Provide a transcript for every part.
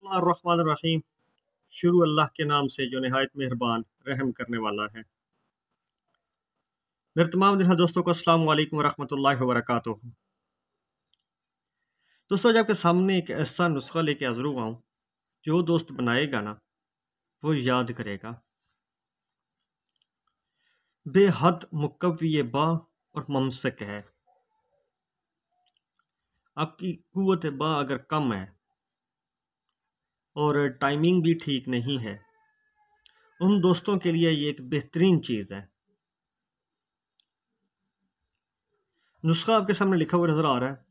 बिस्मिल्लाहिर्रहमानिर्रहीम। शुरू अल्लाह के नाम से जो निहायत मेहरबान रहम करने वाला है। मेरे तमाम दिन दोस्तों को अस्सलाम वालेकुम वरहमतुल्लाहि वबरकातुहू। दोस्तों, आज आपके सामने एक ऐसा नुस्खा लेके हाजिर हुआ हूँ, जो दोस्त बनाएगा ना वो याद करेगा। बेहद मुकव्वी बा और मुमसक है। आपकी कुव्वत बा अगर कम है और टाइमिंग भी ठीक नहीं है, उन दोस्तों के लिए ये एक बेहतरीन चीज़ है। नुस्खा आपके सामने लिखा हुआ नज़र आ रहा है।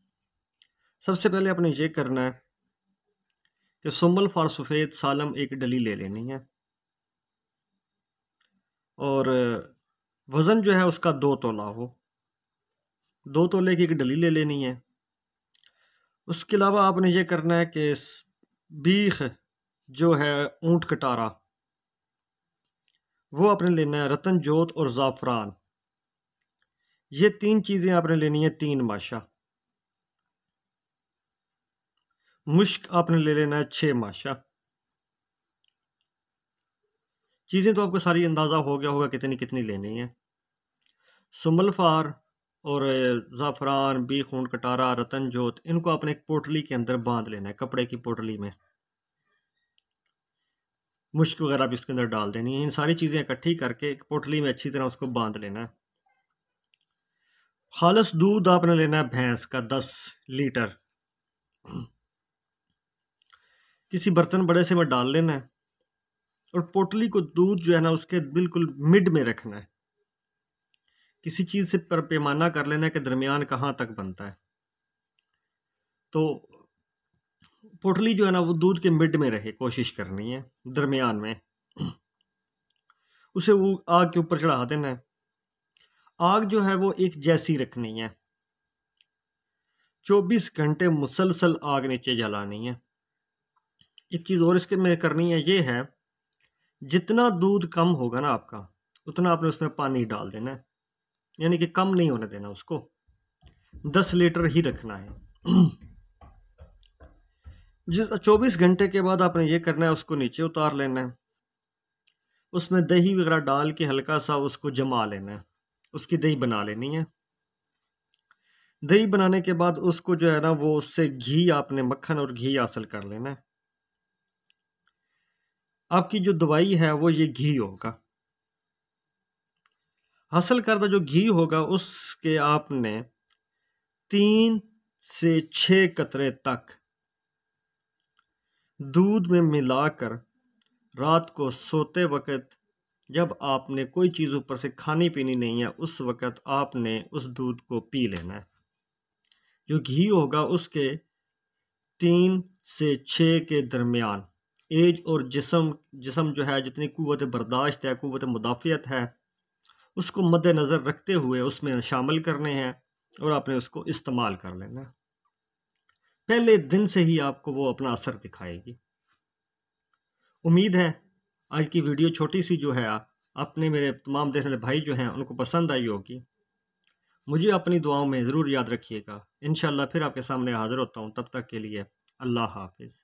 सबसे पहले आपने ये करना है कि सुम्बल फार सफ़ेद सालम एक डली ले लेनी है और वज़न जो है उसका 2 तोला हो। 2 तोले की एक डली ले लेनी है। उसके अलावा आपने ये करना है कि बीख जो है ऊँट कटारा वो आपने लेना है। रतन जोत और ज़ाफ़रान, ये 3 चीज़ें आपने लेनी है। 3 माशा। मुश्क आपने ले लेना है 6 माशा। चीज़ें तो आपको सारी अंदाज़ा हो गया होगा कितनी कितनी लेनी है। सुम्बल फार और ज़ाफ़रान, बीख ऊँट कटारा, रतन जोत, इनको आपने एक पोटली के अंदर बांध लेना है, कपड़े की पोटली में। मुश्क वगैरह भी उसके अंदर डाल देनी है। इन सारी चीज़ें इकट्ठी करके एक पोटली में अच्छी तरह उसको बांध लेना है। खालिस दूध आपने लेना है भैंस का 10 लीटर। किसी बर्तन बड़े से में डाल लेना है और पोटली को दूध जो है ना उसके बिल्कुल मिड में रखना है। किसी चीज़ से पर पैमाना कर लेना है कि दरमियान कहाँ तक बनता है। तो पोटली जो है ना वो दूध के मिड में रहे, कोशिश करनी है दरमियान में। उसे वो आग के ऊपर चढ़ा देना है। आग जो है वो एक जैसी रखनी है। 24 घंटे मुसलसल आग नीचे जलानी है। एक चीज़ और इसके में करनी है, ये है जितना दूध कम होगा ना आपका, उतना आपने उसमें पानी डाल देना है। यानी कि कम नहीं होने देना उसको, 10 लीटर ही रखना है। जिस 24 घंटे के बाद आपने ये करना है, उसको नीचे उतार लेना है। उसमें दही वगैरह डाल के हल्का सा उसको जमा लेना है। उसकी दही बना लेनी है। दही बनाने के बाद उसको जो है ना वो उससे घी, आपने मक्खन और घी हासिल कर लेना है। आपकी जो दवाई है वो ये घी होगा। हासिल करदा जो घी होगा उसके आपने 3 से 6 कतरे तक दूध में मिलाकर रात को सोते वक्त, जब आपने कोई चीज़ ऊपर से खानी पीनी नहीं है, उस वक्त आपने उस दूध को पी लेना है। जो घी होगा उसके 3 से 6 के दरमियान एज और जिस्म जो है, जितनी कुव्वत बर्दाश्त है, कुव्वत मुदाफ़ियत है, उसको मद्देनज़र रखते हुए उसमें शामिल करने हैं और आपने उसको इस्तेमाल कर लेना है। पहले दिन से ही आपको वो अपना असर दिखाएगी। उम्मीद है आज की वीडियो छोटी सी जो है अपने मेरे तमाम देखने वाले भाई जो हैं उनको पसंद आई होगी। मुझे अपनी दुआओं में ज़रूर याद रखिएगा। इंशाअल्लाह फिर आपके सामने हाज़िर होता हूँ। तब तक के लिए अल्लाह हाफ़िज़।